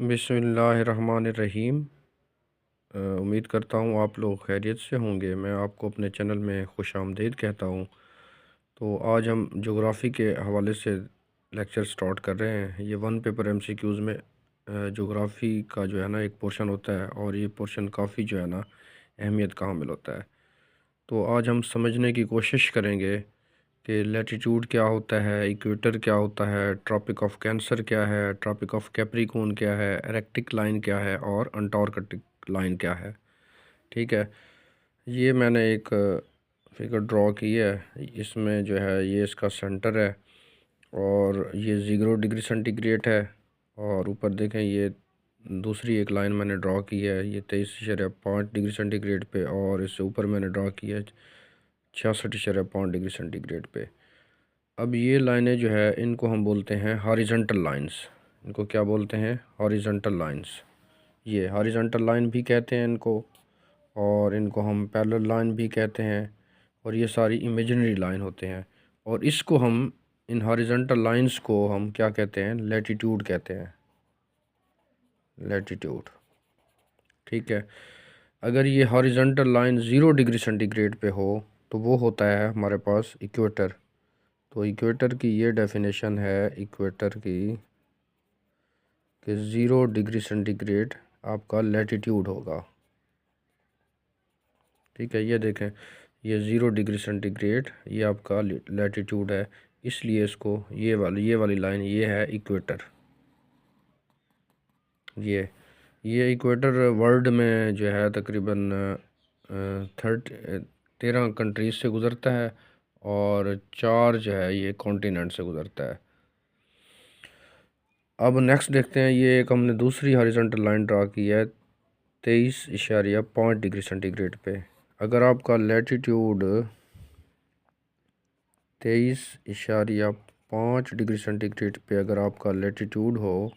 बिस्मिल्लाहिर्रहमानिर्रहीम। उम्मीद करता हूँ आप लोग खैरियत से होंगे। मैं आपको अपने चैनल में खुशामदीद कहता हूँ। तो आज हम जोग्राफ़ी के हवाले से लेक्चर स्टार्ट कर रहे हैं। ये वन पेपर एमसीक्यूज़ में जोग्राफ़ी का जो है ना एक पोर्शन होता है, और ये पोर्शन काफ़ी जो है ना अहमियत का हामिल होता है। तो आज हम समझने की कोशिश करेंगे कि लैटीट्यूड क्या होता है, इक्वेटर क्या होता है, ट्रॉपिक ऑफ कैंसर क्या है, ट्रॉपिक ऑफ कैप्रिकॉर्न क्या है, एरेक्टिक लाइन क्या है और अंटार्कटिक लाइन क्या है। ठीक है, ये मैंने एक फिगर ड्रॉ की है। इसमें जो है ये इसका सेंटर है, और ये 0 डिग्री सेंटीग्रेड है। और ऊपर देखें, ये दूसरी एक लाइन मैंने ड्रॉ की है, ये 23.5 डिग्री सेंटीग्रेड पे, और इससे ऊपर मैंने ड्रॉ की है 66.5 डिग्री सेंटीग्रेड पे। अब ये लाइनें जो है इनको हम बोलते हैं हॉरिजॉन्टल लाइंस। इनको क्या बोलते हैं? Horizontal lines. ये हॉरिजॉन्टल लाइन भी कहते हैं इनको, और इनको हम पैरेलल लाइन भी कहते हैं, और ये सारी इमेजिनरी लाइन होते हैं। और इसको हम, इन हॉरिजॉन्टल लाइंस को हम क्या कहते हैं? लैटीट्यूड कहते हैं, लैटीट्यूड। ठीक है, अगर ये हॉरिजॉन्टल लाइन 0 डिग्री सेंटीग्रेड पे हो तो वो होता है हमारे पास इक्वेटर। तो इक्वेटर की ये डेफिनेशन है इक्वेटर की, कि 0 डिग्री सेंटीग्रेड आपका लैटीट्यूड होगा। ठीक है, ये देखें, ये 0 डिग्री सेंटीग्रेड ये आपका लैटीट्यूड है, इसलिए इसको ये वाली लाइन ये है इक्वेटर। ये इक्वेटर वर्ल्ड में जो है तकरीबन 13 कंट्रीज से गुज़रता है, और 4 जो है ये कॉन्टिनेंट से गुज़रता है। अब नेक्स्ट देखते हैं, ये एक हमने दूसरी हॉरिजॉन्टल लाइन ड्रा की है 23.5 डिग्री सेंटीग्रेड पे। अगर आपका लैटीट्यूड 23.5 डिग्री सेंटीग्रेड पे अगर आपका लैटीट्यूड हो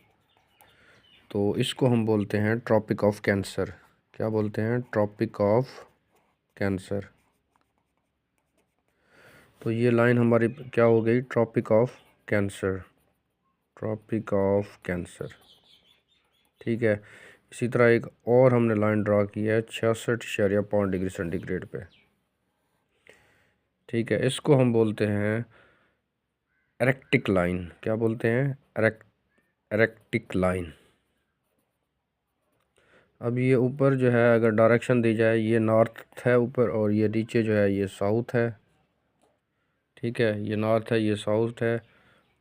तो इसको हम बोलते हैं ट्रॉपिक ऑफ कैंसर। क्या बोलते हैं? Tropic of cancer. तो ये लाइन हमारी क्या हो गई? Tropic of cancer, tropic of cancer. ठीक है, इसी तरह एक और हमने लाइन ड्रा की है 66.5 डिग्री सेंटीग्रेड पे। ठीक है, इसको हम बोलते हैं एरेक्टिक लाइन। क्या बोलते हैं? Erratic line. अब ये ऊपर जो है अगर डायरेक्शन दी जाए, ये नॉर्थ है ऊपर, और ये नीचे जो है ये साउथ है। ठीक है, ये नॉर्थ है, ये साउथ है,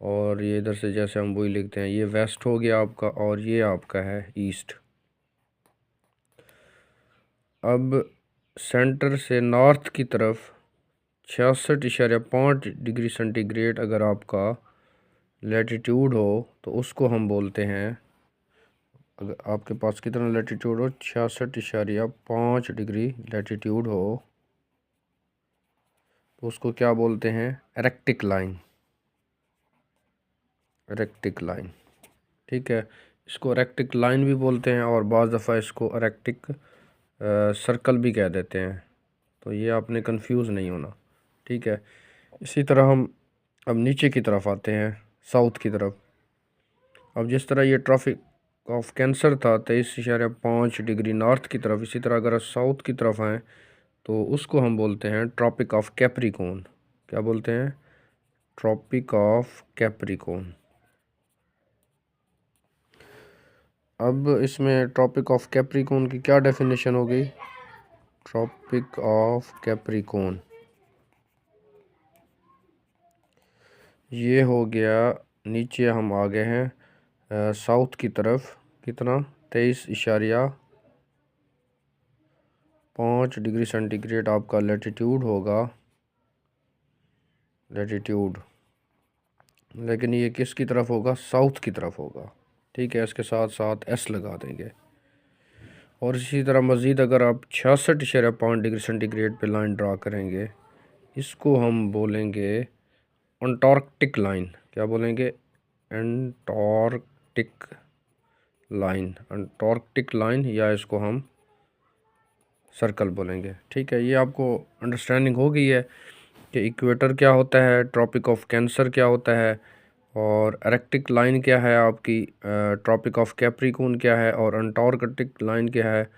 और ये इधर से जैसे हम वही लिखते हैं, ये वेस्ट हो गया आपका, और ये आपका है ईस्ट। अब सेंटर से नॉर्थ की तरफ 66.5 डिग्री सेंटीग्रेड अगर आपका लैटीट्यूड हो तो उसको हम बोलते हैं, अगर आपके पास कितना लैटीट्यूड हो, 66.5 डिग्री लैटीट्यूड हो, तो उसको क्या बोलते हैं? Erratic line, erratic line. ठीक है, इसको एरेक्टिक लाइन भी बोलते हैं, और बाज़ दफ़ा इसको एरेक्टिक सर्कल भी कह देते हैं। तो ये आपने कंफ्यूज नहीं होना। ठीक है, इसी तरह हम अब नीचे की तरफ आते हैं, साउथ की तरफ। अब जिस तरह ये ट्रॉपिक ऑफ कैंसर था 23.5 डिग्री नॉर्थ की तरफ, इसी तरह अगर साउथ की तरफ आएँ तो उसको हम बोलते हैं ट्रॉपिक ऑफ कैप्रिकॉर्न। क्या बोलते हैं? Tropic of Capricorn. अब इसमें ट्रॉपिक ऑफ कैप्रिकॉर्न की क्या डेफिनेशन हो गई? ट्रॉपिक ऑफ कैप्रिकॉर्न ये हो गया। नीचे हम आ गए हैं साउथ की तरफ। कितना? 23.5 डिग्री सेंटीग्रेड आपका लैटीट्यूड होगा, लैटीट्यूड। लेकिन ये किसकी तरफ होगा? साउथ की तरफ होगा। ठीक है, इसके साथ साथ एस लगा देंगे। और इसी तरह मज़ीद अगर आप 66.5 डिग्री सेंटीग्रेड पे लाइन ड्रा करेंगे, इसको हम बोलेंगे अंटार्कटिक लाइन। क्या बोलेंगे? अंटार्कटिक लाइन, अंटार्कटिक लाइन, या इसको हम सर्कल बोलेंगे। ठीक है, ये आपको अंडरस्टैंडिंग हो गई है कि इक्वेटर क्या होता है, ट्रॉपिक ऑफ कैंसर क्या होता है, और एरेक्टिक लाइन क्या है आपकी, ट्रॉपिक ऑफ कैप्रिकॉर्न क्या है, और अंटार्कटिक लाइन क्या है,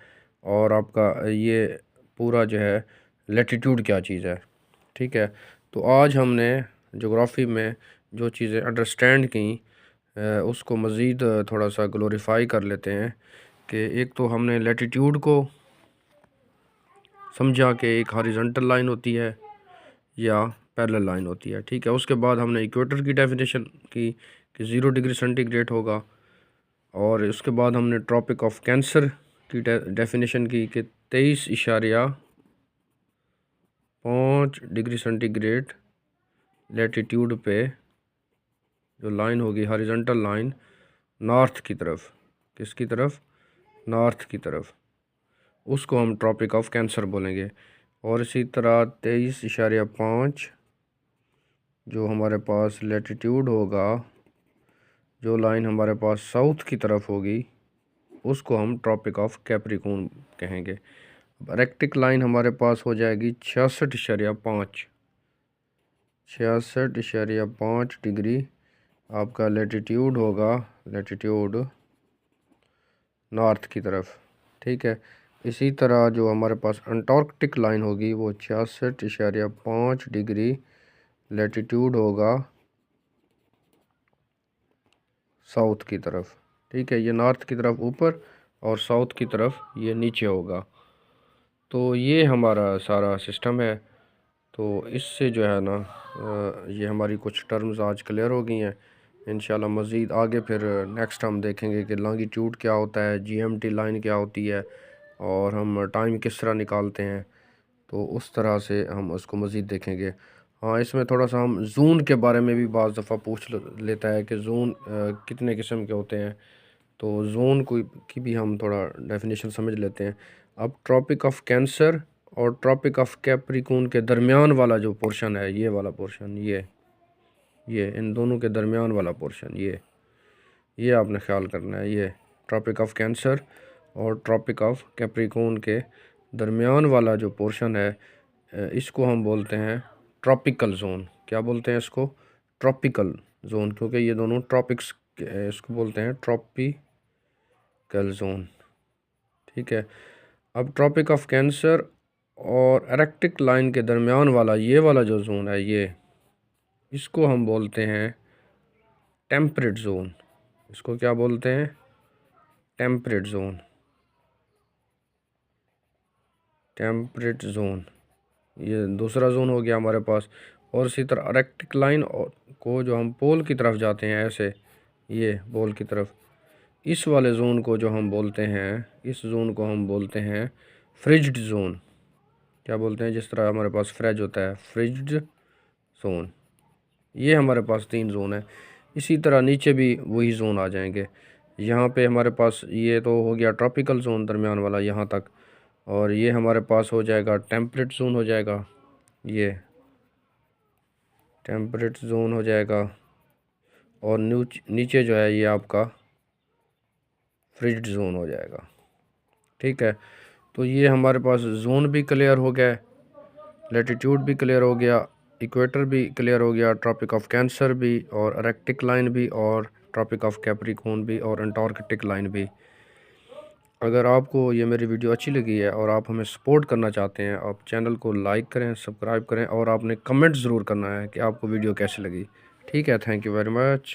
और आपका ये पूरा जो है लैटिट्यूड क्या चीज़ है। ठीक है, तो आज हमने जोग्राफ़ी में जो चीज़ें अंडरस्टैंड की उसको मज़ीद थोड़ा सा ग्लोरीफाई कर लेते हैं कि एक तो हमने लैटिट्यूड को समझा कि एक हॉरिजॉन्टल लाइन होती है या पैरेलल लाइन होती है। ठीक है, उसके बाद हमने इक्वेटर की डेफिनेशन की कि 0 डिग्री सेंटीग्रेड होगा, और उसके बाद हमने ट्रॉपिक ऑफ कैंसर की डेफिनेशन की कि 23.5 डिग्री सेंटीग्रेड लैटिट्यूड पे जो लाइन होगी हॉरिजॉन्टल लाइन नॉर्थ की तरफ, किसकी तरफ, नॉर्थ की तरफ, उसको हम ट्रॉपिक ऑफ कैंसर बोलेंगे। और इसी तरह 23.5 जो हमारे पास लैटिट्यूड होगा, जो लाइन हमारे पास साउथ की तरफ होगी, उसको हम ट्रॉपिक ऑफ कैप्रिकॉर्न कहेंगे। अब एरेक्टिक लाइन हमारे पास हो जाएगी 66.5 डिग्री आपका लैटिट्यूड होगा, लैटिट्यूड नॉर्थ की तरफ। ठीक है, इसी तरह जो हमारे पास अंटार्कटिक लाइन होगी वो 66.5 डिग्री लैटिट्यूड होगा साउथ की तरफ। ठीक है, ये नॉर्थ की तरफ ऊपर और साउथ की तरफ ये नीचे होगा। तो ये हमारा सारा सिस्टम है। तो इससे जो है ना ये हमारी कुछ टर्म्स आज क्लियर हो गई हैं। इंशाल्लाह मज़ीद आगे फिर नेक्स्ट हम देखेंगे कि लॉन्गिट्यूड क्या होता है, जीएमटी लाइन क्या होती है, और हम टाइम किस तरह निकालते हैं। तो उस तरह से हम उसको मज़ीद देखेंगे। हाँ, इसमें थोड़ा सा हम जून के बारे में भी बाज़ दफ़ा पूछ लेता है कि जून कितने किस्म के होते हैं। तो जोन की भी हम थोड़ा डेफिनेशन समझ लेते हैं। अब ट्रॉपिक ऑफ कैंसर और ट्रॉपिक ऑफ कैप्रिकॉर्न के दरमियान वाला जो पोर्शन है, ये वाला पोर्शन, ये इन दोनों के दरमियान वाला पोर्शन, ये आपने ख्याल करना है। ये ट्रॉपिक ऑफ कैंसर और ट्रॉपिक ऑफ कैप्रिकॉर्न के दरमियान वाला जो पोर्शन है, इसको हम बोलते हैं ट्रॉपिकल जोन। क्या बोलते हैं इसको? ट्रॉपिकल जोन, क्योंकि ये दोनों ट्रॉपिक्स, इसको बोलते हैं ट्रॉपिकल जोन। ठीक है, अब ट्रॉपिक ऑफ कैंसर और एरेक्टिक लाइन के दरमियान वाला ये वाला जो जोन है, ये इसको हम बोलते हैं टेम्परेट जोन। इसको क्या बोलते हैं? Temperate zone, temperate zone. ये दूसरा जोन हो गया हमारे पास। और इसी तरह एरेक्टिक लाइन को जो हम पोल की तरफ जाते हैं, ऐसे ये पोल की तरफ, इस वाले जोन को जो हम बोलते हैं, इस जोन को हम बोलते हैं फ्रिज्ड जोन। क्या बोलते हैं? जिस तरह हमारे पास फ्रिज होता है, फ्रिज्ड जोन। ये हमारे पास 3 जोन है। इसी तरह नीचे भी वही जोन आ जाएंगे। यहाँ पे हमारे पास ये तो हो गया ट्रॉपिकल जोन दरमियान वाला यहाँ तक, और ये हमारे पास हो जाएगा टेम्परेट जोन हो जाएगा, ये टेम्परेट जोन हो जाएगा। और नीचे जो है ये आपका फ्रिज्ड जोन हो जाएगा। ठीक है, तो ये हमारे पास जोन भी क्लियर हो गया, लैटिट्यूड भी क्लियर हो गया, इक्वेटर भी क्लियर हो गया, ट्रॉपिक ऑफ कैंसर भी, और एरेक्टिक लाइन भी, और ट्रॉपिक ऑफ कैप्रिकॉर्न भी, और अंटार्कटिक लाइन भी। अगर आपको ये मेरी वीडियो अच्छी लगी है और आप हमें सपोर्ट करना चाहते हैं, आप चैनल को लाइक करें, सब्सक्राइब करें, और आपने कमेंट ज़रूर करना है कि आपको वीडियो कैसी लगी। ठीक है, थैंक यू वेरी मच।